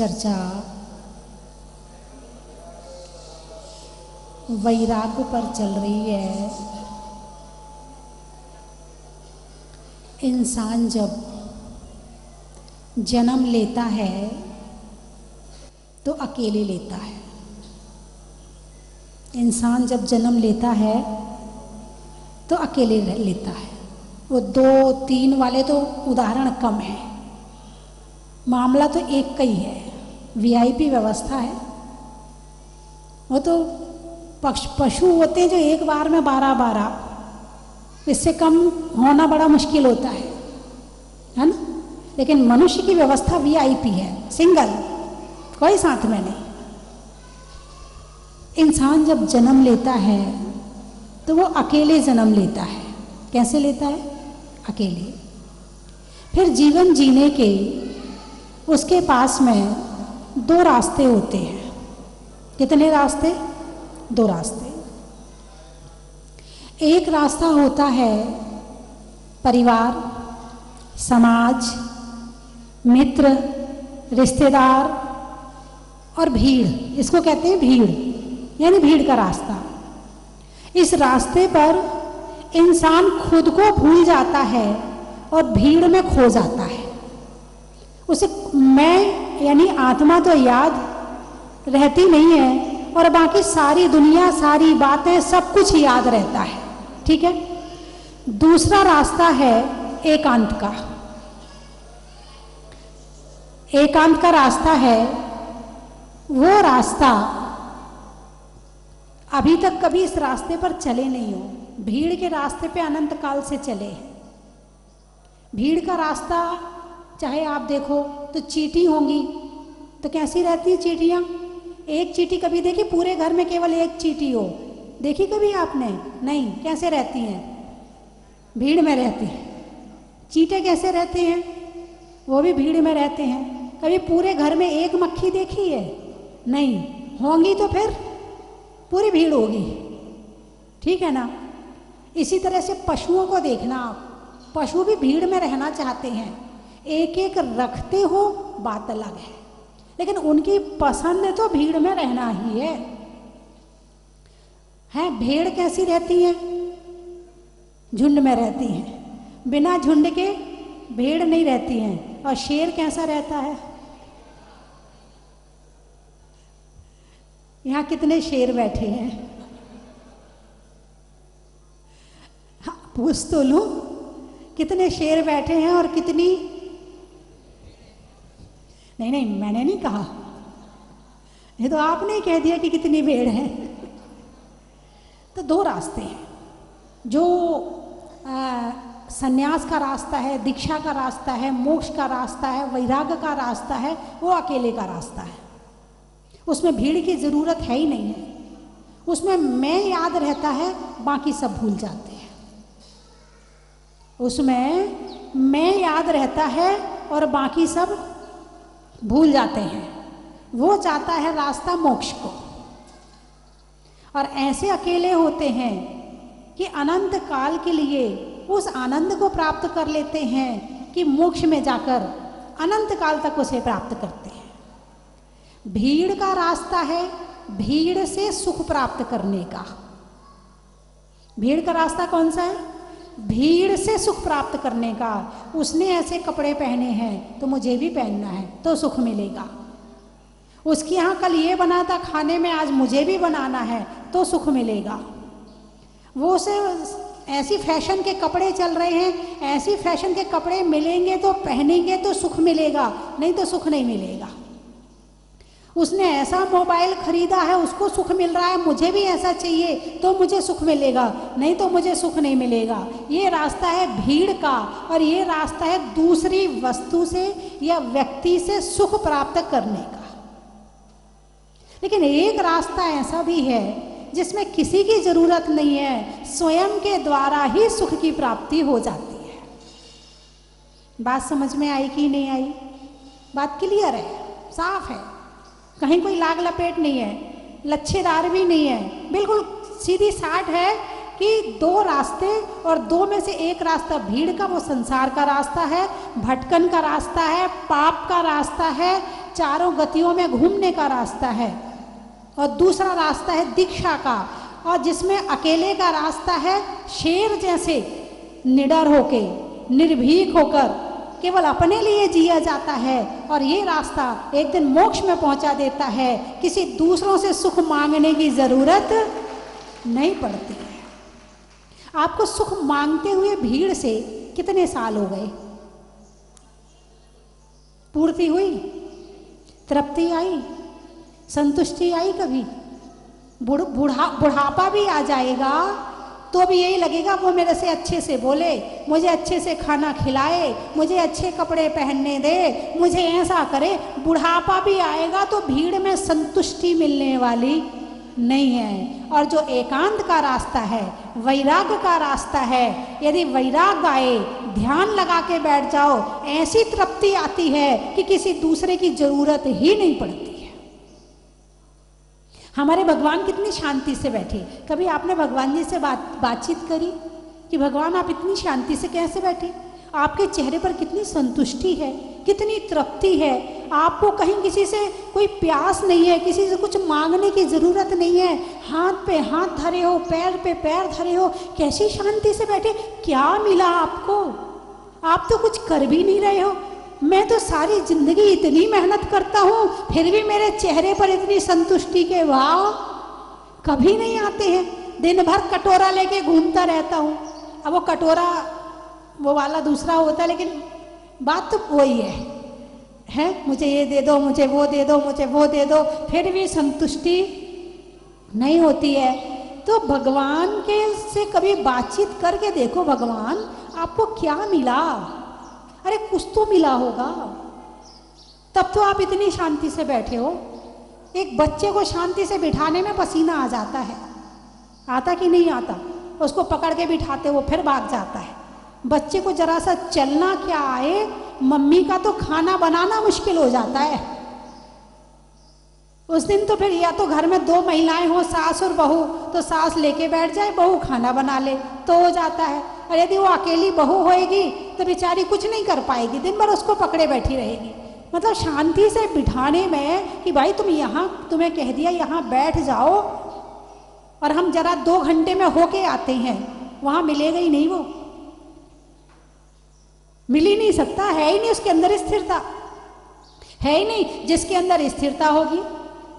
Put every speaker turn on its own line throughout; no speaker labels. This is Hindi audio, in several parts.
चर्चा वैराग्य पर चल रही है। इंसान जब जन्म लेता है तो अकेले लेता है। इंसान जब जन्म लेता है तो अकेले लेता है। वो 2-3 वाले तो उदाहरण कम है, मामला तो एक का ही है। वीआईपी व्यवस्था है। वो तो पशु होते हैं जो एक बार में 12-12, इससे कम होना बड़ा मुश्किल होता है ना। लेकिन मनुष्य की व्यवस्था वीआईपी है, सिंगल, कोई साथ में नहीं। इंसान जब जन्म लेता है तो वो अकेले जन्म लेता है। कैसे लेता है? अकेले। फिर जीवन जीने के उसके पास में 2 रास्ते होते हैं। कितने रास्ते? 2 रास्ते। एक रास्ता होता है परिवार, समाज, मित्र, रिश्तेदार और भीड़। इसको कहते हैं भीड़, यानी भीड़ का रास्ता। इस रास्ते पर इंसान खुद को भूल जाता है और भीड़ में खो जाता है। उसे मैं यानी आत्मा तो याद रहती नहीं है और बाकी सारी दुनिया, सारी बातें, सब कुछ याद रहता है। ठीक है। दूसरा रास्ता है एकांत का। एकांत का रास्ता है वो रास्ता, अभी तक कभी इस रास्ते पर चले नहीं हो। भीड़ के रास्ते पे अनंत काल से चले हैं। भीड़ का रास्ता चाहे आप देखो तो चींटी होंगी, तो कैसी रहती है चींटियाँ? एक चींटी कभी देखी पूरे घर में केवल एक चींटी हो? देखी कभी आपने? नहीं। कैसे रहती हैं? भीड़ में रहती हैं। चींटे कैसे रहते हैं? वो भी भीड़ में रहते हैं। कभी पूरे घर में एक मक्खी देखी है? नहीं। होंगी तो फिर पूरी भीड़ होगी। ठीक है ना। इसी तरह से पशुओं को देखना आप, पशु भी भीड़ में रहना चाहते हैं। एक एक रखते हो बात अलग है, लेकिन उनकी पसंद तो भीड़ में रहना ही है। भेड़ कैसी रहती हैं? झुंड में रहती हैं। बिना झुंड के भेड़ नहीं रहती हैं। और शेर कैसा रहता है? यहाँ कितने शेर बैठे हैं? हाँ, पूछ तो लूं, कितने शेर बैठे हैं और कितनी? नहीं, मैंने नहीं कहा, ये तो आपने कह दिया कि कितनी भेड़ है। तो 2 रास्ते हैं। जो संन्यास का रास्ता है, दीक्षा का रास्ता है, मोक्ष का रास्ता है, वैराग्य का रास्ता है, वो अकेले का रास्ता है। उसमें भीड़ की ज़रूरत है ही नहीं है। उसमें मैं याद रहता है, बाकी सब भूल जाते हैं। उसमें मैं याद रहता है और बाकी सब भूल जाते हैं। वो चाहता है रास्ता मोक्ष को। और ऐसे अकेले होते हैं कि अनंत काल के लिए उस आनंद को प्राप्त कर लेते हैं कि मोक्ष में जाकर अनंत काल तक उसे प्राप्त करते हैं। भीड़ का रास्ता है भीड़ से सुख प्राप्त करने का। भीड़ का रास्ता कौन सा है? भीड़ से सुख प्राप्त करने का। उसने ऐसे कपड़े पहने हैं तो मुझे भी पहनना है तो सुख मिलेगा। उसके यहाँ कल ये बना था खाने में, आज मुझे भी बनाना है तो सुख मिलेगा। वो से ऐसी फैशन के कपड़े चल रहे हैं, ऐसी फैशन के कपड़े मिलेंगे तो पहनेंगे तो सुख मिलेगा, नहीं तो सुख नहीं मिलेगा। उसने ऐसा मोबाइल खरीदा है, उसको सुख मिल रहा है, मुझे भी ऐसा चाहिए तो मुझे सुख मिलेगा, नहीं तो मुझे सुख नहीं मिलेगा। ये रास्ता है भीड़ का और ये रास्ता है दूसरी वस्तु से या व्यक्ति से सुख प्राप्त करने का। लेकिन एक रास्ता ऐसा भी है जिसमें किसी की जरूरत नहीं है, स्वयं के द्वारा ही सुख की प्राप्ति हो जाती है। बात समझ में आई कि नहीं आई? बात क्लियर है, साफ है, कहीं कोई लाग लपेट नहीं है, लच्छेदार भी नहीं है, बिल्कुल सीधी साठ है कि दो रास्ते और दो में से एक रास्ता भीड़ का, वो संसार का रास्ता है, भटकन का रास्ता है, पाप का रास्ता है, चारों गतियों में घूमने का रास्ता है, और दूसरा रास्ता है दीक्षा का, और जिसमें अकेले का रास्ता है शेर जैसे निडर होके, निर्भीक होकर केवल अपने लिए जिया जाता है, और ये रास्ता एक दिन मोक्ष में पहुंचा देता है। किसी दूसरों से सुख मांगने की जरूरत नहीं पड़ती है। आपको सुख मांगते हुए भीड़ से कितने साल हो गए? पूर्ति हुई? तृप्ति आई? संतुष्टि आई? कभी बुढ़ापा भी आ जाएगा तो भी यही लगेगा वो मेरे से अच्छे से बोले, मुझे अच्छे से खाना खिलाए, मुझे अच्छे कपड़े पहनने दे, मुझे ऐसा करे। बुढ़ापा भी आएगा तो भीड़ में संतुष्टि मिलने वाली नहीं है। और जो एकांत का रास्ता है, वैराग्य का रास्ता है, यदि वैराग्य आए, ध्यान लगा के बैठ जाओ, ऐसी तृप्ति आती है कि किसी दूसरे की जरूरत ही नहीं पड़ती। हमारे भगवान कितनी शांति से बैठे। कभी आपने भगवान जी से बातचीत करी कि भगवान आप इतनी शांति से कैसे बैठे? आपके चेहरे पर कितनी संतुष्टि है, कितनी तृप्ति है, आपको कहीं किसी से कोई प्यास नहीं है, किसी से कुछ मांगने की जरूरत नहीं है, हाथ पे हाथ धरे हो, पैर पे पैर धरे हो, कैसी शांति से बैठे। क्या मिला आपको? आप तो कुछ कर भी नहीं रहे हो। मैं तो सारी जिंदगी इतनी मेहनत करता हूँ, फिर भी मेरे चेहरे पर इतनी संतुष्टि के भाव कभी नहीं आते हैं। दिन भर कटोरा लेके घूमता रहता हूँ। अब वो कटोरा वो वाला दूसरा होता है, लेकिन बात तो वही है, मुझे ये दे दो, मुझे वो दे दो, मुझे वो दे दो, फिर भी संतुष्टि नहीं होती है। तो भगवान के से कभी बातचीत करके देखो, भगवान आपको क्या मिला? अरे कुछ तो मिला होगा, तब तो आप इतनी शांति से बैठे हो। एक बच्चे को शांति से बिठाने में पसीना आ जाता है, आता कि नहीं आता? उसको पकड़ के बिठाते हो फिर भाग जाता है। बच्चे को जरा सा चलना क्या आए, मम्मी का तो खाना बनाना मुश्किल हो जाता है। उस दिन तो फिर या तो घर में दो महिलाएं हो, सास और बहू, तो सास लेके बैठ जाए, बहू खाना बना ले तो हो जाता है। और यदि वो अकेली बहू होएगी तो बेचारी कुछ नहीं कर पाएगी, दिन भर उसको पकड़े बैठी रहेगी। मतलब शांति से बिठाने में कि भाई तुम यहाँ, तुम्हें कह दिया यहाँ बैठ जाओ और हम जरा 2 घंटे में होके आते हैं, वहाँ मिलेगा ही नहीं, वो मिल ही नहीं सकता, है ही नहीं उसके अंदर स्थिरता, है ही नहीं। जिसके अंदर स्थिरता होगी,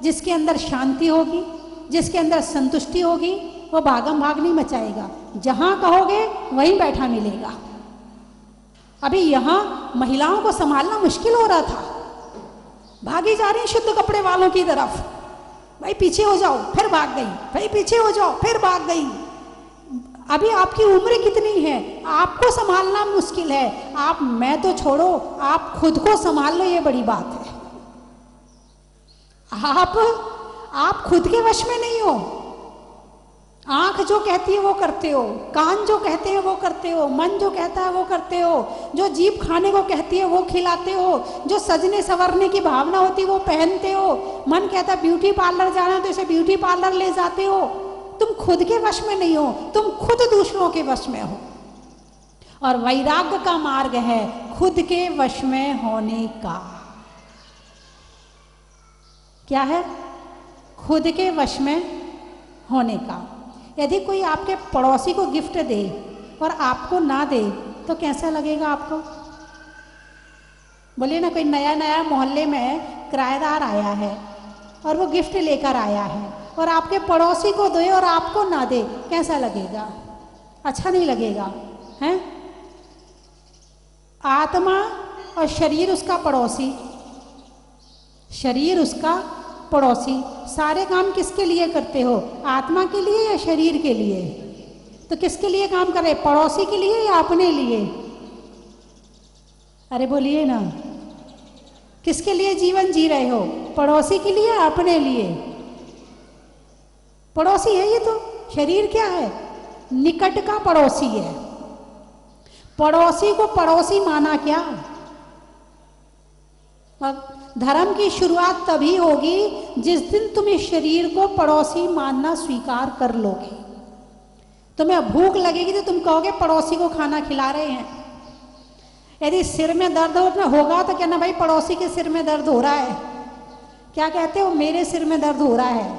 जिसके अंदर शांति होगी, जिसके अंदर संतुष्टि होगी, वो भागम भाग नहीं मचाएगा। जहां कहोगे वहीं बैठा मिलेगा। अभी यहाँ महिलाओं को संभालना मुश्किल हो रहा था, भागी जा रही शुद्ध कपड़े वालों की तरफ, भाई पीछे हो जाओ, फिर भाग गई, भाई पीछे हो जाओ, फिर भाग गई। अभी आपकी उम्र कितनी है, आपको संभालना मुश्किल है। आप मैं तो छोड़ो, आप खुद को संभाल लो, ये बड़ी बात है। आप खुद के वश में नहीं हो। आंख जो कहती है वो करते हो, कान जो कहते हैं वो करते हो, मन जो कहता है वो करते हो, जो जीभ खाने को कहती है वो खिलाते हो, जो सजने संवरने की भावना होती है वो पहनते हो, मन कहता है ब्यूटी पार्लर जाना तो इसे ब्यूटी पार्लर ले जाते हो। तुम खुद के वश में नहीं हो, तुम खुद दूसरों के वश में हो। और वैराग्य का मार्ग है खुद के वश में होने का। क्या है? खुद के वश में होने का। यदि कोई आपके पड़ोसी को गिफ्ट दे और आपको ना दे तो कैसा लगेगा आपको? बोलिए ना, कोई नया नया मोहल्ले में किराएदार आया है और वो गिफ्ट लेकर आया है और आपके पड़ोसी को दे और आपको ना दे, कैसा लगेगा? अच्छा नहीं लगेगा, हैं? आत्मा और शरीर उसका पड़ोसी, शरीर उसका पड़ोसी। सारे काम किसके लिए करते हो? आत्मा के लिए या शरीर के लिए? तो किसके लिए काम कर रहे? पड़ोसी के लिए या अपने लिए? अरे बोलिए ना, किसके लिए जीवन जी रहे हो? पड़ोसी के लिए या अपने लिए? पड़ोसी है ये तो। शरीर क्या है? निकट का पड़ोसी है। पड़ोसी को पड़ोसी माना क्या? धर्म की शुरुआत तभी होगी जिस दिन तुम इस शरीर को पड़ोसी मानना स्वीकार कर लोगे। तुम्हें भूख लगेगी तो तुम कहोगे पड़ोसी को खाना खिला रहे हैं। यदि सिर में दर्द होगा तो कहना भाई पड़ोसी के सिर में दर्द हो रहा है। क्या कहते हो? मेरे सिर में दर्द हो रहा है।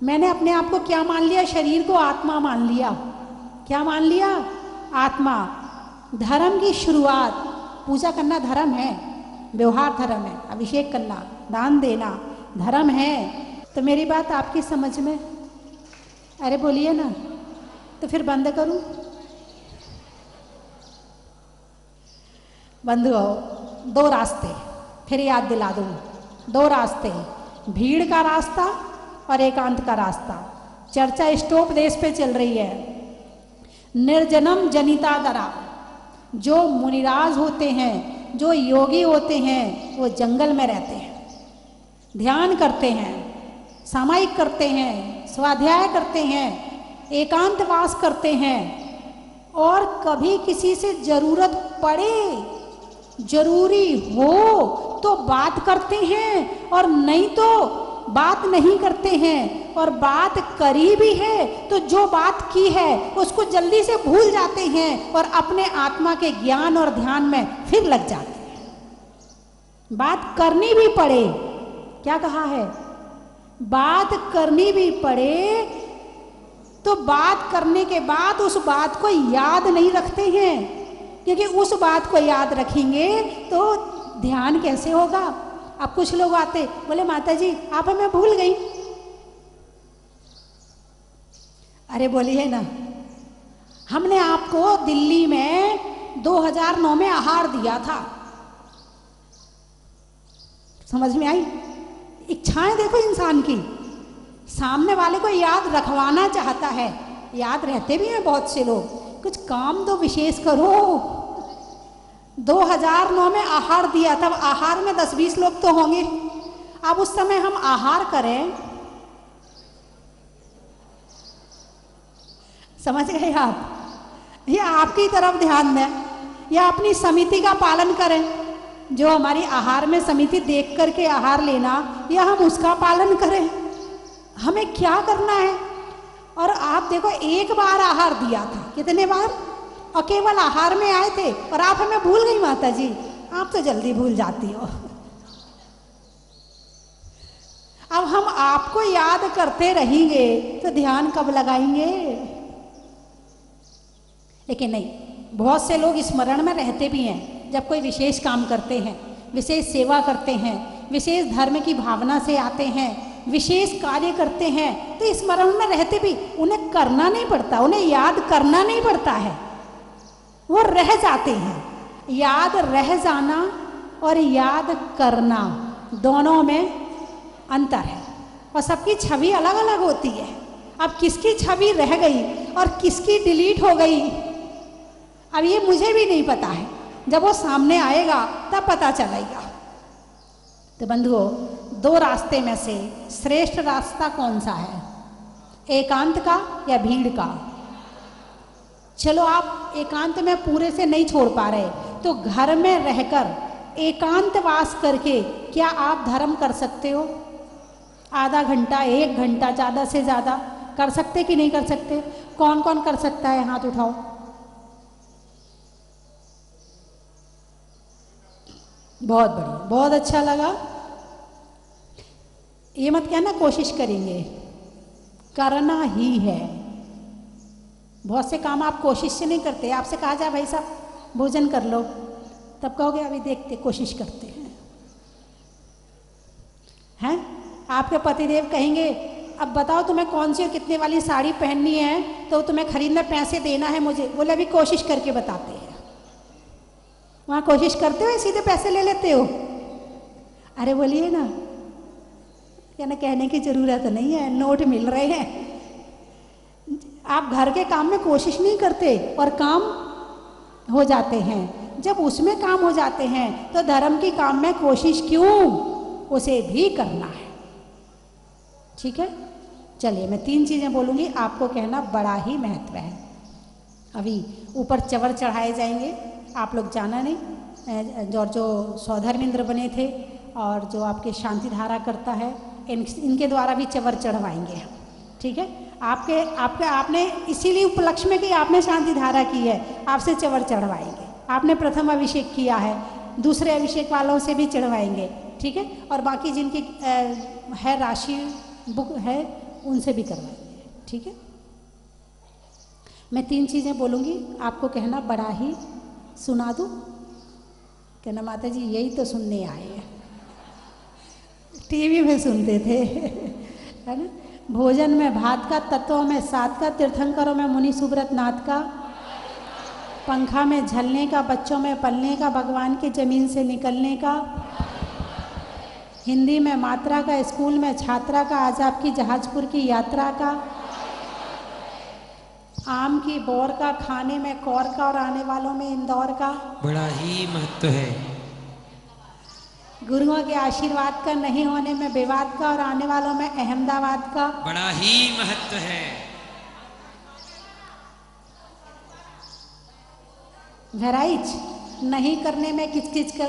मैंने अपने आप को क्या मान लिया? शरीर को आत्मा मान लिया। क्या मान लिया? आत्मा। धर्म की शुरुआत, पूजा करना धर्म है, व्यवहार धर्म है, अभिषेक करना, दान देना धर्म है। तो मेरी बात आपकी समझ में? अरे बोलिए ना, तो फिर बंद करूं? बंद हो। दो रास्ते फिर याद दिला दूं, दो रास्ते, भीड़ का रास्ता और एकांत का रास्ता। चर्चा स्टॉप देश पे चल रही है। निर्जनम जनिता दरा, जो मुनिराज होते हैं, जो योगी होते हैं, वो जंगल में रहते हैं, ध्यान करते हैं, सामायिक करते हैं, स्वाध्याय करते हैं, एकांतवास करते हैं, और कभी किसी से जरूरत पड़े, जरूरी हो तो बात करते हैं, और नहीं तो बात नहीं करते हैं। और बात करी भी है तो जो बात की है उसको जल्दी से भूल जाते हैं और अपने आत्मा के ज्ञान और ध्यान में फिर लग जाते हैं। बात करनी भी पड़े, क्या कहा है? बात करनी भी पड़े तो बात करने के बाद उस बात को याद नहीं रखते हैं, क्योंकि उस बात को याद रखेंगे तो ध्यान कैसे होगा? अब कुछ लोग आते बोले माता जी आप हमें भूल गई। अरे बोलिए ना, हमने आपको दिल्ली में 2009 में आहार दिया था, समझ में आई? इच्छाएं देखो इंसान की, सामने वाले को याद रखवाना चाहता है, याद रहते भी हैं बहुत से लोग, कुछ काम तो विशेष करो। 2009 में आहार दिया, तब आहार में 10-20 लोग तो होंगे। अब उस समय हम आहार करें, समझ गए आप? ये आपकी तरफ ध्यान दें, या अपनी समिति का पालन करें, जो हमारी आहार में समिति देख करके आहार लेना, या हम उसका पालन करें। हमें क्या करना है? और आप देखो एक बार आहार दिया था, कितने बार? और केवल आहार में आए थे और आप हमें भूल गई माता जी। आप तो जल्दी भूल जाती हो। अब हम आपको याद करते रहेंगे तो ध्यान कब लगाएंगे? लेकिन नहीं, बहुत से लोग स्मरण में रहते भी हैं। जब कोई विशेष काम करते हैं, विशेष सेवा करते हैं, विशेष धर्म की भावना से आते हैं, विशेष कार्य करते हैं, तो स्मरण में रहते भी, उन्हें करना नहीं पड़ता, उन्हें याद करना नहीं पड़ता है, वो रह जाते हैं। याद रह जाना और याद करना दोनों में अंतर है, और सबकी छवि अलग अलग होती है। अब किसकी छवि रह गई और किसकी डिलीट हो गई, अब ये मुझे भी नहीं पता है। जब वो सामने आएगा तब पता चलेगा। तो बंधुओं, दो रास्ते में से श्रेष्ठ रास्ता कौन सा है? एकांत का या भीड़ का? चलो आप एकांत में पूरे से नहीं छोड़ पा रहे, तो घर में रहकर एकांतवास करके क्या आप धर्म कर सकते हो? आधा घंटा, 1 घंटा, ज़्यादा से ज़्यादा कर सकते कि नहीं कर सकते? कौन कौन कर सकता है? हाथ उठाओ। बहुत बढ़िया, बहुत अच्छा लगा। ये मत कहना कोशिश करेंगे, करना ही है। बहुत से काम आप कोशिश से नहीं करते। आपसे कहा जाए भाई साहब भोजन कर लो, तब कहोगे अभी देखते, कोशिश करते हैं। हैं? आपके पतिदेव कहेंगे अब बताओ तुम्हें कौन सी और कितने वाली साड़ी पहननी है, तो तुम्हें खरीदने पैसे देना है मुझे, बोले अभी कोशिश करके बताते हैं। वहाँ कोशिश करते हो, सीधे पैसे ले लेते हो? अरे बोलिए ना, क्या ना कहने की जरूरत नहीं है, नोट मिल रहे हैं। आप घर के काम में कोशिश नहीं करते और काम हो जाते हैं। जब उसमें काम हो जाते हैं तो धर्म के काम में कोशिश क्यों, उसे भी करना है। ठीक है, चलिए मैं 3 चीज़ें बोलूँगी, आपको कहना बड़ा ही महत्व है। अभी ऊपर चवर चढ़ाए जाएंगे, आप लोग जाना नहीं। जो सौधर्मेंद्र बने थे और जो आपके शांति धारा करता है, इनके द्वारा भी चवर चढ़वाएंगे हम। ठीक है, आपके आपके आपने इसीलिए उपलक्ष्य में कि आपने शांति धारा की है, आपसे चवर चढ़वाएंगे। आपने प्रथम अभिषेक किया है, दूसरे अभिषेक वालों से भी चढ़वाएंगे, ठीक है। और बाकी जिनकी है राशि बुक है उनसे भी करवाएंगे, ठीक है। मैं 3 चीज़ें बोलूँगी, आपको कहना बड़ा ही सुना दूँ, कहना माता जी यही तो सुनने आए हैं, टीवी में सुनते थे है ना। भोजन में भात का, तत्वों में सात का, तीर्थंकरों में मुनि सुब्रत नाथ का, पंखा में झलने का, बच्चों में पलने का, भगवान की जमीन से निकलने का, हिंदी में मात्रा का, स्कूल में छात्रा का, आज आपकी जहाजपुर की यात्रा का, आम की बोर का, खाने में कौर का और आने वालों में इंदौर का।
बड़ा ही महत्व है।
गुरुओं के आशीर्वाद का, नहीं होने में विवाद का और आने वालों में अहमदाबाद का।
बड़ा ही महत्व है।
बहराइच, नहीं करने में किचकिच का,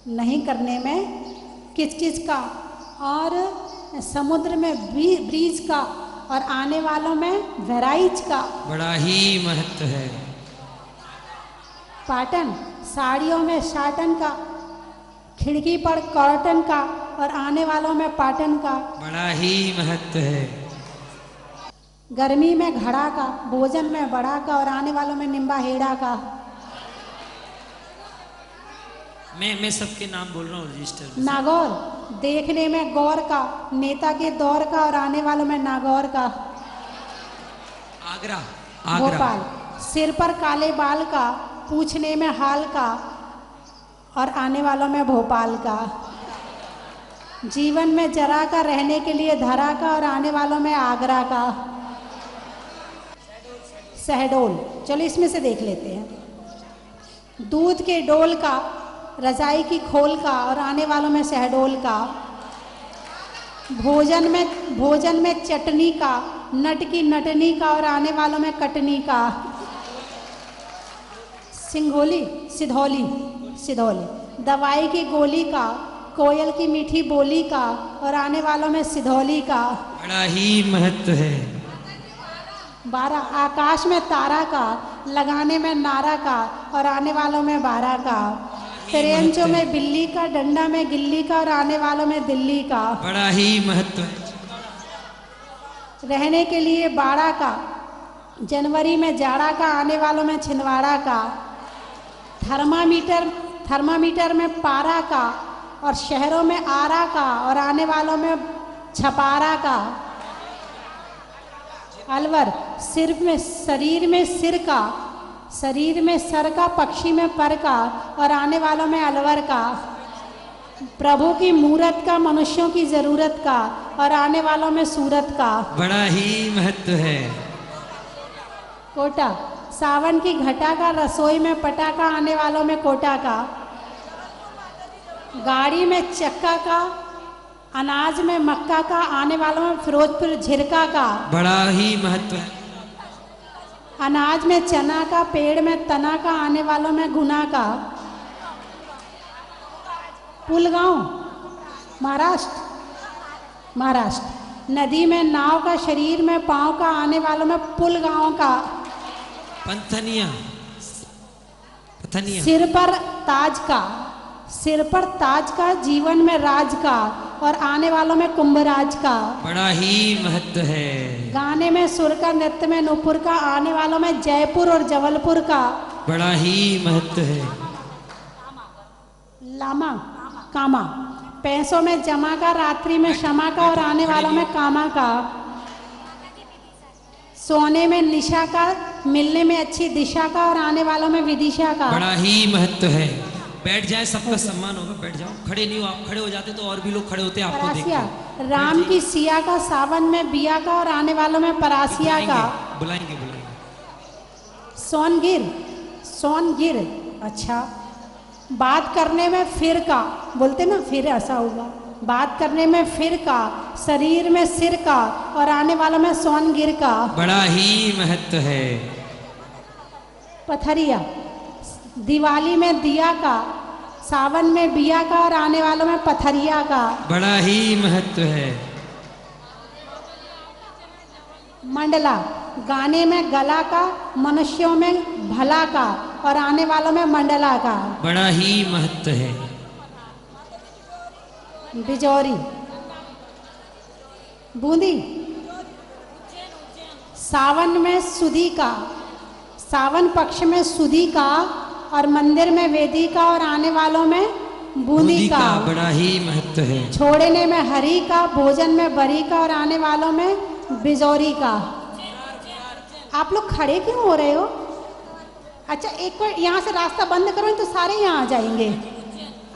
नहीं करने में किचकिच का, और समुद्र में ब्रीज का और आने वालों में बहराइच का।
बड़ा ही महत्व है।
पाटन, साड़ियों में साटन का, खिड़की पर कॉटन का और आने वालों में पाटन का।
बड़ा ही महत्व है।
गर्मी में घड़ा का, भोजन में बड़ा का और आने वालों में निम्बा हेड़ा का।
मैं सबके नाम बोल रहा हूँ रजिस्टर में।
नागौर, देखने में गौर का, नेता के दौर का और आने वालों में नागौर का।
आगरा,
भोपाल, सिर पर काले बाल का, पूछने में हाल का और आने वालों में भोपाल का। जीवन में जरा का, रहने के लिए धरा का और आने वालों में आगरा का। शहडोल, चलो इसमें से देख लेते हैं। दूध के डोल का, रजाई की खोल का और आने वालों में शहडोल का। भोजन में चटनी का, नट की नटनी का और आने वालों में कटनी का। सिंघोली, सिधौली, दवाई की गोली का, कोयल की मीठी बोली का और आने वालों में सिधौली का।
बड़ा ही महत्व है।
12, आकाश में तारा का, लगाने में नारा का और आने वालों में 12 का। त्रियंचों में बिल्ली का, डंडा में गिल्ली का और आने वालों में दिल्ली का।
बड़ा ही महत्व है।
रहने के लिए बाड़ा का, जनवरी में जाड़ा का, आने वालों में छिंदवाड़ा का। थर्मामीटर में पारा का और शहरों में आरा का और आने वालों में छपारा का। अलवर, शरीर में सिर का, शरीर में सर का, पक्षी में पर का और आने वालों में अलवर का। प्रभु की मूरत का, मनुष्यों की जरूरत का और आने वालों में सूरत का।
बड़ा ही महत्व है।
कोटा, सावन की घटा का, रसोई में पटा का, आने वालों में कोटा का। गाड़ी में चक्का का, अनाज में मक्का का, आने वालों में फिरोजपुर झिरका का।
बड़ा ही महत्व है।
अनाज में चना का, पेड़ में तना का, आने वालों में गुना का। पुलगांव, महाराष्ट्र, नदी में नाव का, शरीर में पांव का, आने वालों में पुलगांव का।
पथनिया,
सिर पर ताज का, जीवन में राज का और आने वालों में कुंभराज का।
बड़ा ही महत्व है।
गाने में सुर का, नृत्य में नूपुर का, आने वालों में जयपुर और जबलपुर का।
बड़ा ही महत्व है।
लामा, कामा, पैसों में जमा का, रात्रि में क्षमा का और आने वालों में कामा का। सोने में निशा का, मिलने में अच्छी दिशा का और आने वालों में विदिशा का।
बड़ा ही महत्व है। बैठ जाए, सबका सम्मान होगा, बैठ जाओ। खड़े नहीं हो, आप खड़े हो जाते तो और भी लोग खड़े होते आपको देख के।
राम की सिया का, सावन में बिया का और आने वालों में परासिया का।
बुलाएंगे।
सोनगिर, अच्छा। बात करने में फिर का, बोलते ना फिर ऐसा होगा। बात करने में फिर का, शरीर में सिर का और आने वालों में सोनगिर का।
बड़ा ही महत्व है।
पथरिया, दिवाली में दिया का, सावन में बिया का और आने वालों में पथरिया का।
बड़ा ही महत्व है।
मंडला, गाने में गला का, मनुष्यों में भला का और आने वालों में मंडला का।
बड़ा ही महत्व है।
बिजौरी, बूंदी, सावन में सुधी का, सावन पक्ष में सुधी का और मंदिर में वेदी का और आने वालों में बूंदी का।
बड़ा ही महत्व है।
छोड़ने में हरी का, भोजन में बरी का और आने वालों में बिजौरी का। आप लोग खड़े क्यों हो रहे हो? अच्छा एक बार यहाँ से रास्ता बंद करो तो सारे यहाँ आ जाएंगे।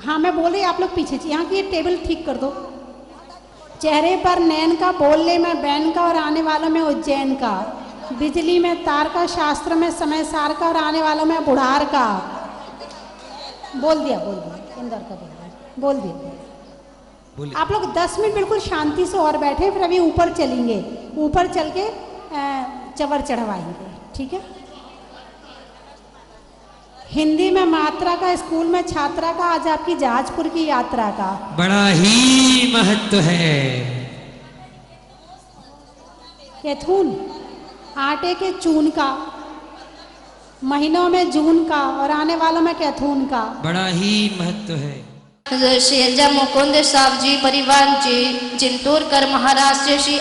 हाँ मैं बोल रही, आप लोग पीछे यहाँ की ये टेबल ठीक कर दो। चेहरे पर नैन का, बोलने में बैन का और आने वालों में उज्जैन का। बिजली में तार का, शास्त्र में समय सार का और आने वालों में बुढ़ार का। बोल दिया इंदौर का बोल दिया। आप लोग 10 मिनट बिल्कुल शांति से और बैठे, फिर अभी ऊपर चलेंगे, ऊपर चल के चवर चढ़वाएंगे, ठीक है। हिंदी में मात्रा का, स्कूल में छात्रा का, आज आपकी जहाजपुर की यात्रा का।
बड़ा ही महत्व है।
कैथून, आटे के चून का, महीनों में जून का और आने वालों में कैथून का।
बड़ा ही महत्व है।
शेरजा मुकुंद साव जी परिवार जी जिंतूरकर महाराष्ट्र श्री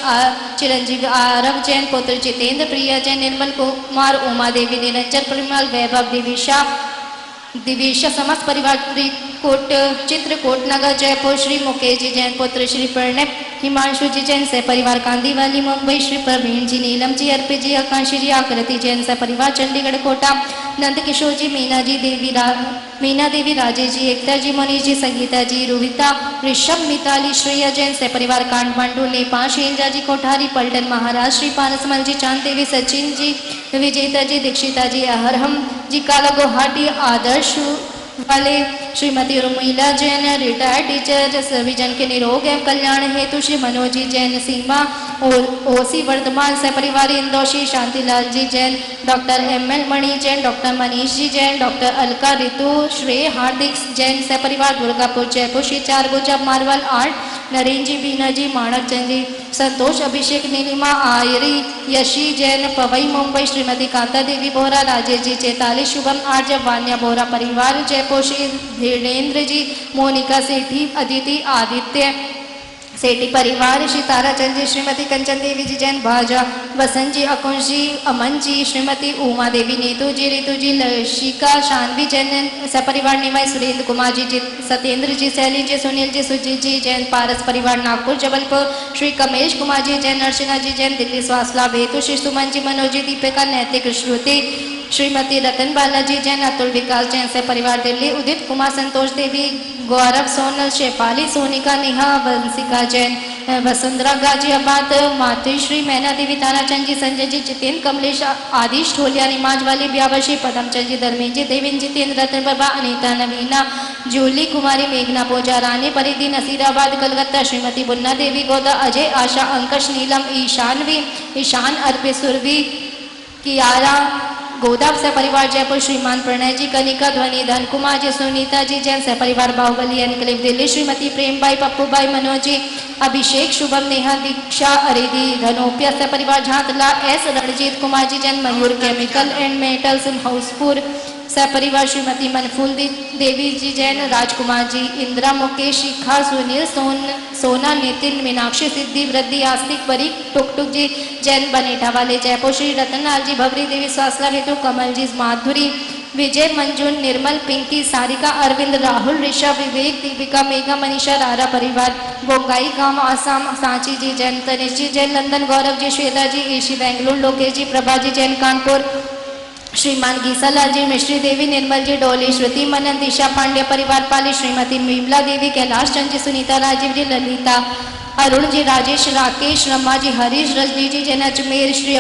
चिरंजीव आरव जैन पुत्र जितेंद्र प्रिया जैन निर्मल कुमार उमा देवी निरंजन परिमल वैभव दिविशा समस्त परिवार कोट चित्रकूट नगर जयपुर श्री मुकेश जी जैन पुत्र श्री प्रणय हिमांशु जी जैन से परिवार कांदीवाली मुंबई श्री प्रवीण जी नीलम जी अर्पित जी आकांक्षी जी आकृति जैन से परिवार चंडीगढ़ कोटा नंद किशोर जी मीना देवी राजेश जी एकता जी मनीष जी संगीता जी रोहिता ऋषभ मिताली श्रेया जैन से परिवार काठमांडू नेपाल शैलजा जी कोठारी पलटन महाराष्ट्र श्री पानसमल जी चांद देवी सचिन जी विजेता जी दीक्षिता जी अहरहम जी काला गुवाहाटी आदर्श वाले श्रीमती उर्मिला जैन रिटायर्ड टीचर सभी जन के निरोग एवं कल्याण हेतु श्री मनोज जी जैन सीमा और ओसी वर्तमान से परिवार इंदौर श्री शांतिलाल जी जैन डॉक्टर ML मणि जैन डॉक्टर मनीष जी जैन डॉक्टर अलका ऋतु श्रेय हार्दिक जैन से परिवार दुर्गापुर जयपुर श्री चार गुजब मार्वल आर्ट नरेंद्र जी बीना जी माणक चंद जी संतोष अभिषेक नीलिमा आयरी यशी जैन पवई मुंबई श्रीमती कांता देवी बोरा राजेश जी चेताली शुभम आर्य वान्या बोरा परिवार जयपुर श्री धीरेन्द्र जी मोनिका सेठी अदिति आदित्य सेठी परिवार श्री ताराचंद जी श्रीमती कंचन देवी जी जैन भाजा वसंत जी अकुंश जी अमन जी श्रीमती उमा देवी नीतू जी ऋतु जी लशिका शानवी जैन सपरिवार निवाई सुरेंद्र कुमार जी सत्येंद्र जी सैली जी सुनील जी सुजीत जी जैन पारस परिवार नागपुर जबलपुर श्री कमेश कुमार जी जैन अर्चना जी जैन दिल्ली स्वास्थला वेतु श्री सुमन जी मनोज जी दीपिका नैतिक श्रुति श्रीमती रतन बालाजी जैन अतुल विकास जैन से परिवार दिल्ली उदित कुमार संतोष देवी गौरव सोनल शेफाली सोनिका नेहा वंशिका जैन वसुंधरा गाजियाबाद मातृश्री मैना देवी ताराचंद जी संजय जी जितेंद्र कमलेश आदिश ढोलिया निमाज वाली ब्यावशी पदमचंद जी धर्मेंद्र जी देवेंद्र जितेंद्र रतन बाबा अनीता नवीना जूली कुमारी मेघना पूजा रानी परिधि नसीराबाद कलकत्ता श्रीमती बुन्ना देवी गोदा अजय आशा अंकश नीलम ईशान अर्पित सुरभि कियारा गोदाव से परिवार जयपुर श्रीमान प्रणय जी कनिका ध्वनि धन कुमार जी सुनीता जी जैन से परिवार बाहुबली एनक्लेव दिल्ली श्रीमती प्रेमबाई पप्पूबाई मनोज जी अभिषेक शुभम नेहा दीक्षा अरिधि धनोपिया से परिवार Jhantla S Ranjit Kumar ji Jain Mayur chemical and metals Hauspur सपरिवार श्रीमती मनफूल देवी जी जैन राजकुमार जी इंदिरा मुकेश शिखा सुनील सोना नितिन मीनाक्षी सिद्धि वृद्धि आस्तिक परी टुकटुक जी जैन बनेठा वाले जयपुर श्री रतनलाल जी भवरी देवी स्वासला हेतु कमल जी माधुरी विजय मंजून निर्मल पिंकी सारिका अरविंद राहुल ऋषभ विवेक दीपिका मेघा मनीषा रारा परिवार बोंगाई गांव आसाम सांची जी जैन तनिष जी जैन लंदन गौरव जी श्वेता जी ईशी बेंगलुरु लोकेश जी प्रभा जी जैन कानपुर श्रीमान गीसालाल जी मिश्री देवी निर्मल जी डोली श्रुति मनन दिशा पांड्य परिवार पाली श्रीमती विमला देवी कैलाश चंद जी सुनीता राजीव जी ललिता अरुण जी राजेश राकेश रमा जी हरीश रजनी जी जैन अजमेर श्री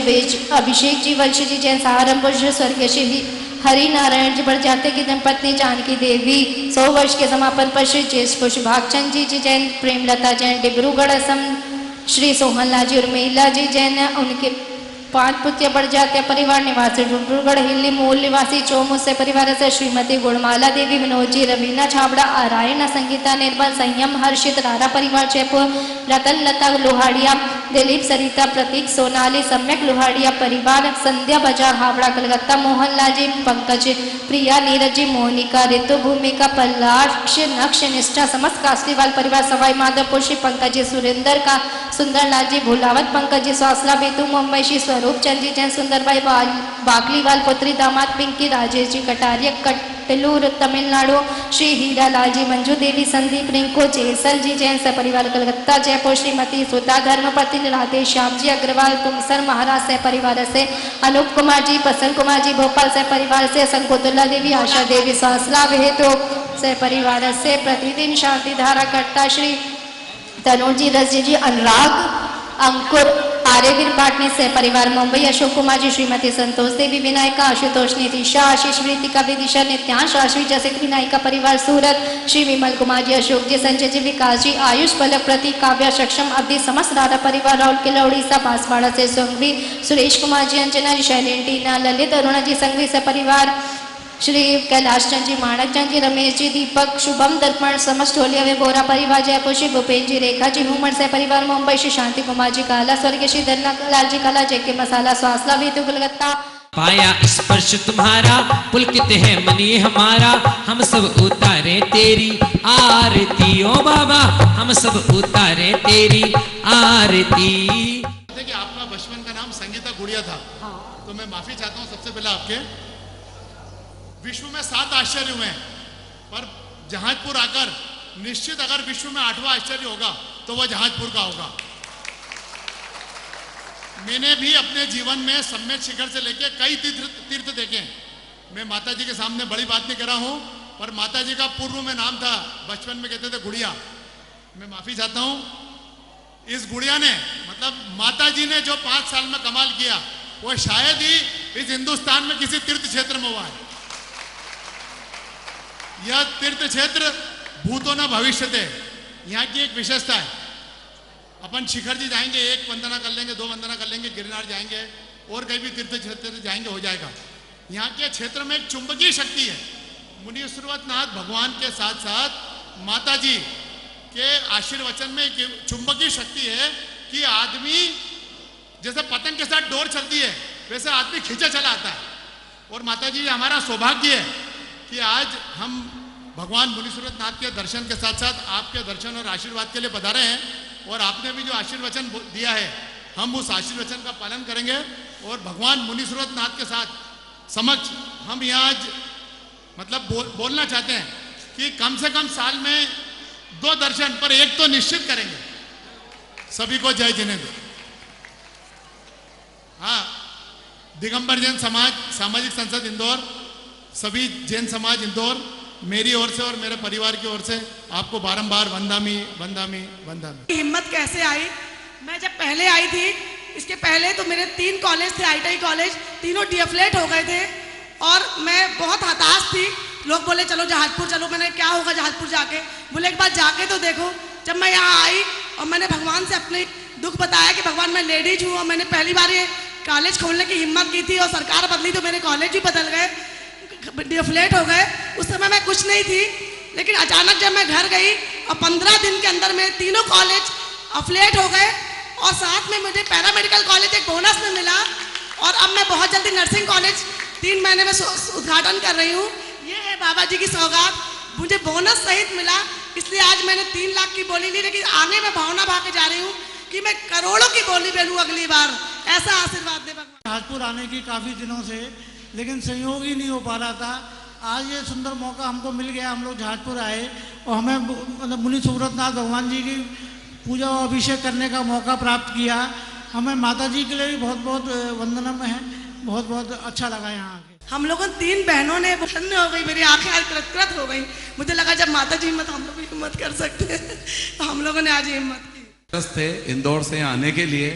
अभिषेक जी वंश जी जैन सहारनपुर श्री स्वर्गीय श्री हरि नारायण जी बड़जाते की धर्मपत्नी जानकी देवी 100 वर्ष के समापन पर श्री ज्येष्ठ पुष्प भागचंद जी जैन प्रेमलता जैन डिब्रूगढ़ असम श्री सोहनलाल जी उर्मिला जी जैन उनके पांच पुत्य बढ़ जाते परिवार निवासी डुगड़ हिल्ली मूल निवासी चोमू से परिवार से श्रीमती गुणमाला देवी विनोद जी रवीना छाबड़ा आरायणा संगीता निर्मल संयम हर्षित रारा परिवार जयपुर रतन लता लोहाड़िया दिलीप सरिता प्रतीक सोनाली सम्यक लोहाड़िया परिवार संध्या बाजार हावड़ा कलकत्ता मोहनलाल जी पंकज प्रिया नीरज जी मोनिका ऋतु भूमिका पल्लाक्ष नक्ष निष्ठा समस्त कास्लीवाल परिवार सवाई माधोपुर श्री पंकज जी सुरेंद्र का सुंदरलाल जी भोलावत पंकज जी स्वासला बेतु मुंबई श्री स्वरूप चंद जी जैन सुंदरबाई बाकलीवाल पुत्री दामाद पिंकी राजेश जी कटारिया कटलूर तमिलनाडु श्री हीरालाल जी मंजू देवी संदीप रिंको जेसल जी जैन से परिवार कलकत्ता जयपुर श्रीमती सुधा धर्मपति राधे श्याम जी अग्रवाल तुमसर महाराज से परिवार से अनूप कुमार जी पसन कुमार जी भोपाल से परिवार से संकोतुल्ला देवी आशा देवी स्वासला वेहेतो से परिवार से प्रतिदिन शांति धारा करता श्री तनुज जी रजी जी अनुराग अंकुर आर्यवीर पाटनी से परिवार मुंबई अशोक कुमार जी श्रीमती संतोष देवी विनायका आशुतोष नितिशा आशीष वृतिका विदिशा नित्यांश आश्वी जसित विनायका परिवार सूरत श्री विमल कुमार जी अशोक जी संजय जी विकास जी आयुष पलक प्रतीक काव्या सक्षम अवधि समस्त राधा परिवार राउल किला उड़ीसा बांसवाड़ा से संघवी सुरेश कुमार जी अंजना जी शैलेन टीना ललित अरुणा जी संघवी से परिवार श्री कैलाश चंद जी माणक चंद जी रमेश जी दीपक शुभम दर्पण समस्त टोलिया वे बोरा परिवार जयपुर श्री भूपेन्द्र जी रेखा जी हुमर से परिवार मुंबई श्री शांति कुमार जी काला स्वर्गीय श्री धरना लाल जी काला जेके मसाला स्वासला वेतु कलकत्ता
पाया स्पर्श तुम्हारा पुलकित है मनी हमारा हम सब उतारे तेरी आरती ओ बाबा हम सब उतारे तेरी आरती।
कि आपका बचपन का नाम संगीता गुड़िया था। तो मैं माफी चाहता हूँ सबसे पहले आपके। विश्व में 7 आश्चर्य हुए हैं, पर जहाजपुर आकर निश्चित अगर विश्व में 8वां आश्चर्य होगा तो वह जहाजपुर का होगा। मैंने भी अपने जीवन में सम्यक शिखर से लेके कई तीर्थ देखे। मैं माता जी के सामने बड़ी बात नहीं कर रहा हूं, पर माता जी का पूर्व में नाम था, बचपन में कहते थे गुड़िया। मैं माफी चाहता हूं, इस गुड़िया ने मतलब माता जी ने जो 5 साल में कमाल किया वो शायद ही इस हिंदुस्तान में किसी तीर्थ क्षेत्र में हुआ है। यह तीर्थ क्षेत्र भूतो न भविष्य थे। यहाँ की एक विशेषता है, अपन शिखर जी जाएंगे, 1 वंदना कर लेंगे, 2 वंदना कर लेंगे, गिरनार जाएंगे और कहीं भी तीर्थ क्षेत्र जाएंगे, हो जाएगा। यहाँ के क्षेत्र में एक चुंबकीय शक्ति है। मुनि सूरतनाथ भगवान के साथ साथ माता जी के आशीर्वचन में एक चुंबकीय शक्ति है कि आदमी जैसे पतंग के साथ डोर चलती है वैसे आदमी खींचा चला आता है। और माता जी हमारा सौभाग्य है कि आज हम भगवान मुनि सूरतनाथ के दर्शन के साथ साथ आपके दर्शन और आशीर्वाद के लिए पधारे हैं। और आपने भी जो आशीर्वचन दिया है हम उस आशीर्वचन का पालन करेंगे और भगवान मुनि सूरतनाथ के साथ समक्ष हम यहाँ आज मतलब बोलना चाहते हैं कि कम से कम साल में 2 दर्शन पर 1 तो निश्चित करेंगे। सभी को जय जिनेंद्र। हाँ, दिगंबर जैन समाज सामाजिक संसद इंदौर, सभी जैन समाज इंदौर, मेरी ओर से और मेरे परिवार की ओर से आपको बारंबार वंदामी वंदामी वंदामी।
हिम्मत कैसे आई? मैं जब पहले आई थी, इसके पहले तो मेरे 3 कॉलेज थे, ITI कॉलेज, तीनों डीएफलेट हो गए थे और मैं बहुत हताश थी। लोग बोले चलो जहाजपुर चलो। मैंने क्या होगा जहाजपुर जाके? बोले एक बार जाके तो देखो। जब मैं यहाँ आई और मैंने भगवान से अपने दुख बताया कि भगवान मैं लेडीज हूँ और मैंने पहली बार ये कॉलेज खोलने की हिम्मत की थी और सरकार बदली तो मेरे कॉलेज भी बदल गए, डिफ्लेट हो गए। उस समय मैं कुछ नहीं थी, लेकिन अचानक जब मैं घर गई और 15 दिन के अंदर में तीनों कॉलेज अफलेट हो गए और साथ में मुझे पैरामेडिकल कॉलेज एक बोनस में मिला और अब मैं बहुत जल्दी नर्सिंग कॉलेज 3 महीने में उद्घाटन कर रही हूँ। ये है बाबा जी की सौगात, मुझे बोनस सहित मिला। इसलिए आज मैंने 3 लाख की बोली ली, लेकिन आगे मैं भावना भा के जा रही हूँ कि मैं करोड़ों की बोली बेलूँ अगली बार। ऐसा आशीर्वाद दे भगवान।
जहाजपुर आने की काफ़ी दिनों से, लेकिन संयोग ही नहीं हो पा रहा था। आज ये सुंदर मौका हमको मिल गया, हम लोग जहाजपुर आए और हमें मतलब मुनि सूरतनाथ भगवान जी की पूजा और अभिषेक करने का मौका प्राप्त किया। हमें माता जी के लिए भी बहुत बहुत वंदनम है, बहुत बहुत अच्छा लगा यहाँ आके।
हम लोगों 3 बहनों ने प्रसन्न हो गई, मेरी आंखें आज कृत हो गई। मुझे लगा जब माता जी हिम्मत हम लोग भी हिम्मत कर सकते हैं, तो हम लोगों ने आज हिम्मत की।
थे इंदौर से आने के लिए,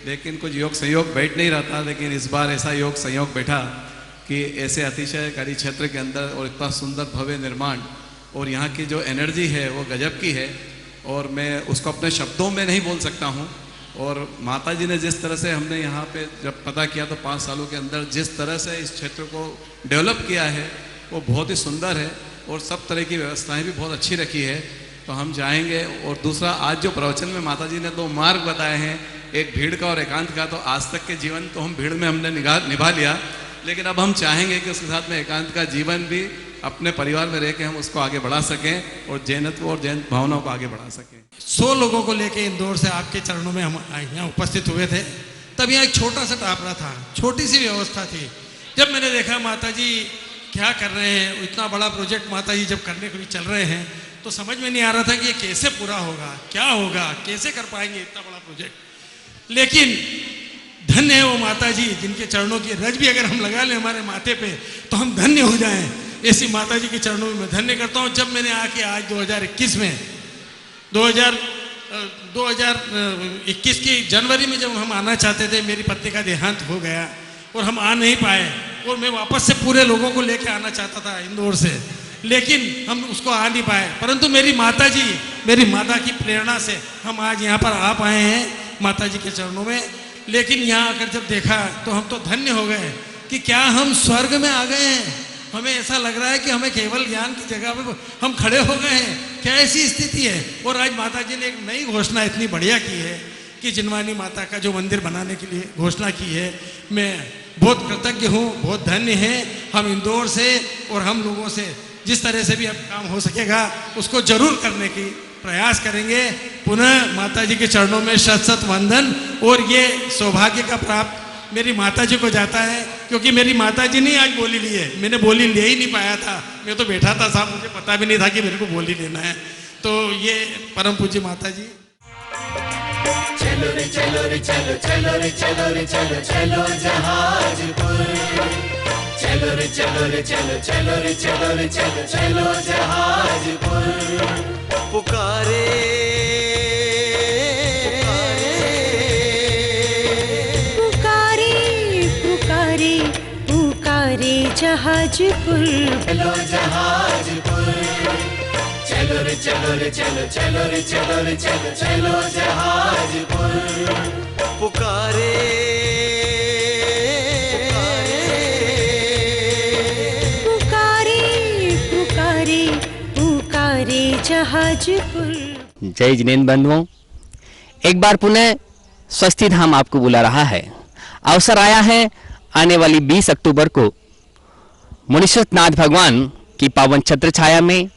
लेकिन कुछ योग संयोग बैठ नहीं रहा था, लेकिन इस बार ऐसा योग संयोग बैठा कि ऐसे अतिशयकारी क्षेत्र के अंदर और इतना सुंदर भव्य निर्माण और यहाँ की जो एनर्जी है वो गजब की है और मैं उसको अपने शब्दों में नहीं बोल सकता हूँ, और माता जी ने जिस तरह से हमने यहाँ पे जब पता किया तो 5 सालों के अंदर जिस तरह से इस क्षेत्र को डेवलप किया है वो बहुत ही सुंदर है और सब तरह की व्यवस्थाएं भी बहुत अच्छी रखी है। तो हम चाहेंगे, और दूसरा आज जो प्रवचन में माता जी ने 2 मार्ग बताए हैं, एक भीड़ का और एकांत का, तो आज तक के जीवन तो हम भीड़ में हमने निभा लिया, लेकिन अब हम चाहेंगे कि उसके साथ में एकांत का जीवन भी अपने परिवार में रह के हम उसको आगे बढ़ा सकें और जैनत्व और जैन भावनाओं को आगे बढ़ा सकें।
100 लोगों को लेके इंदौर से आपके चरणों में हम यहाँ उपस्थित हुए थे। तब यहाँ एक छोटा सा टापरा था, छोटी सी व्यवस्था थी। जब मैंने देखा माता जी क्या कर रहे हैं, इतना बड़ा प्रोजेक्ट माता जी जब करने को भी चल रहे हैं, तो समझ में नहीं आ रहा था कि ये कैसे पूरा होगा, क्या होगा, कैसे कर पाएंगे इतना बड़ा प्रोजेक्ट। लेकिन धन्य है वो माता जी जिनके चरणों की रज भी अगर हम लगा लें हमारे माथे पे तो हम धन्य हो जाएं। ऐसी माता जी के चरणों में मैं धन्य करता हूँ। जब मैंने आके आज 2021 में 2021 की जनवरी में जब हम आना चाहते थे, मेरी पत्नी का देहांत हो गया और हम आ नहीं पाए, और मैं वापस से पूरे लोगों को लेकर आना चाहता था इंदौर से, लेकिन हम उसको आ नहीं पाए। परंतु मेरी माता जी, मेरी माता की प्रेरणा से हम आज यहाँ पर आ पाए हैं माता जी के चरणों में। लेकिन यहाँ आकर जब देखा तो हम तो धन्य हो गए कि क्या हम स्वर्ग में आ गए हैं। हमें ऐसा लग रहा है कि हमें केवल ज्ञान की जगह पे हम खड़े हो गए हैं, क्या ऐसी स्थिति है। और आज माता जी ने एक नई घोषणा इतनी बढ़िया की है कि जिनवानी माता का जो मंदिर बनाने के लिए घोषणा की है, मैं बहुत कृतज्ञ हूँ, बहुत धन्य है। हम इंदौर से और हम लोगों से जिस तरह से भी अब काम हो सकेगा उसको जरूर करने की प्रयास करेंगे। पुनः माता जी के चरणों में शत शत वंदन। और ये सौभाग्य का प्राप्त मेरी माता जी को जाता है, क्योंकि मेरी माता जी ने आज बोली ली है, मैंने बोली ले ही नहीं पाया था। मैं तो बैठा था साहब, मुझे पता भी नहीं था कि मेरे को बोली लेना है। तो ये परम पूज्य माता जी।
चलो रे चलो रे चलो, चलो रे चलो रे चलो, चलो जहाजपुर। चलो रे चलो रे चलो, चलो रे चलो रे चलो, चलो जहाजपुर। पुकारे जहाजपुर। चलो जहाजपुर, चलो रे चलो रे चलो, चलो रे चलो रे चलो, चलो जहाजपुर। पुकारे पुकारे पुकारे पुकारे जहाजपुर।
जय जिनेंद्र बंधुओं, एक बार पुनः स्वस्ति धाम आपको बुला रहा है। अवसर आया है आने वाली 20 अक्टूबर को मुनीश्वरनाथ भगवान की पावन छत्र छाया में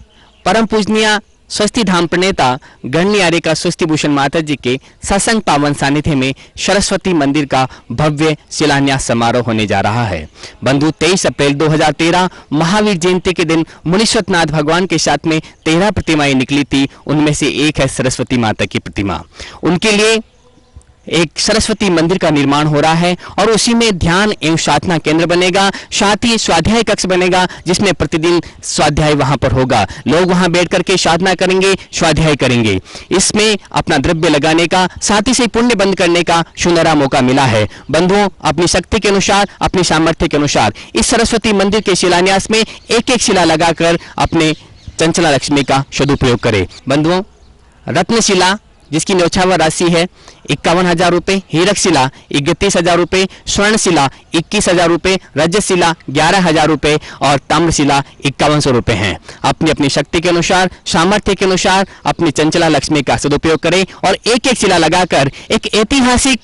परम पूजनीय स्वस्ति धाम प्रणेता गणनी आर्यिका स्वस्ति भूषण माता जी के सत्संग पावन सानिध्य में सरस्वती मंदिर का भव्य शिलान्यास समारोह होने जा रहा है। बंधु 23 अप्रैल 2013 महावीर जयंती के दिन मुनीश्वरनाथ भगवान के साथ में 13 प्रतिमाएं निकली थी। उनमें से एक है सरस्वती माता की प्रतिमा। उनके लिए एक सरस्वती मंदिर का निर्माण हो रहा है और उसी में ध्यान एवं साधना केंद्र बनेगा, साथ ही स्वाध्याय कक्ष बनेगा जिसमें प्रतिदिन स्वाध्याय वहां पर होगा। लोग वहां बैठ करके साधना करेंगे, स्वाध्याय करेंगे। इसमें अपना द्रव्य लगाने का, साथ ही से पुण्य बंद करने का सुनहरा मौका मिला है। बंधुओं, अपनी शक्ति के अनुसार, अपनी सामर्थ्य के अनुसार इस सरस्वती मंदिर के शिलान्यास में एक एक शिला लगाकर अपने चंचला लक्ष्मी का सदुपयोग करें। बंधुओं, रत्नशिला जिसकी न्यौछावर राशि है 51,000 रुपये, हीरक शिला 31,000 रुपये, स्वर्ण शिला 21,000 रुपये, रजत शिला 11,000 रुपये और ताम्र शिला 5100 रुपये हैं। अपनी अपनी शक्ति के अनुसार, सामर्थ्य के अनुसार अपनी चंचला लक्ष्मी का सदुपयोग करें और एक एक शिला लगाकर एक ऐतिहासिक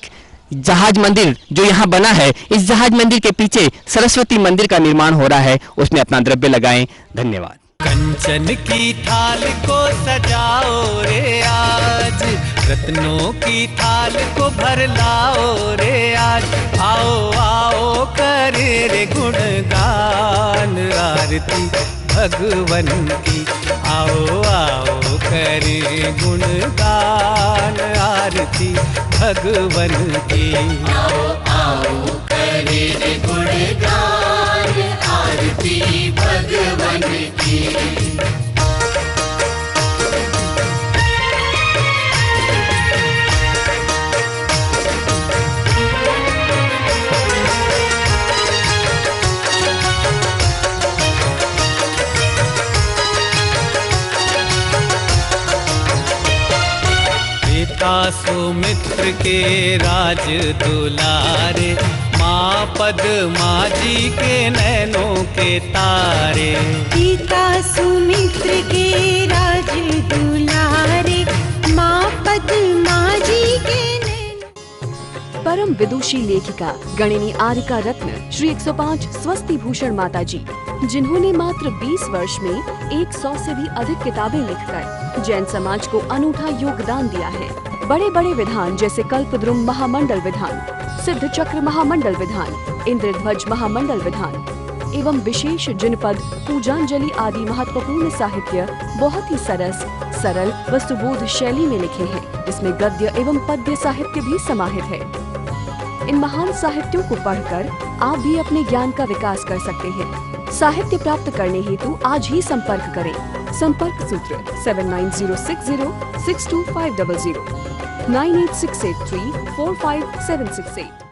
जहाज मंदिर जो यहाँ बना है, इस जहाज मंदिर के पीछे सरस्वती मंदिर का निर्माण हो रहा है, उसमें अपना द्रव्य लगाएं। धन्यवाद।
कंचन की थाल को सजाओ रे आज, रत्नों की थाल को भर लाओ रे आज। आओ आओ करे रे गुणगान आरती भगवन की। आओ आओ करे गुणगान आरती भगवन की। आओ आओ करे रे गुणगान आरती भगवन की।
पिता सुमित्र के राज दुलारे, माँ पद्मा जी के नैनों के तारे।
पिता सुमित्र के राज दुलारे, माँ पद्मा जी के
परम विदुषी लेखिका गणिनी आरिका रत्न श्री 105 स्वस्ति भूषण माता जी, जिन्होंने मात्र 20 वर्ष में 100 से भी अधिक किताबें लिखकर जैन समाज को अनूठा योगदान दिया है। बड़े बड़े विधान जैसे कल्पद्रुम महामंडल विधान, सिद्ध चक्र महामंडल विधान, इंद्रध्वज महामंडल विधान एवं विशेष जिनपद, पूजांजलि आदि महत्वपूर्ण साहित्य बहुत ही सरस, सरल व सुबोध शैली में लिखे हैं। इसमें गद्य एवं पद्य साहित्य भी समाहित है। इन महान साहित्यों को पढ़कर आप भी अपने ज्ञान का विकास कर सकते हैं। साहित्य प्राप्त करने हेतु आज ही संपर्क करें। संपर्क सूत्र 7906062500, 9868345768।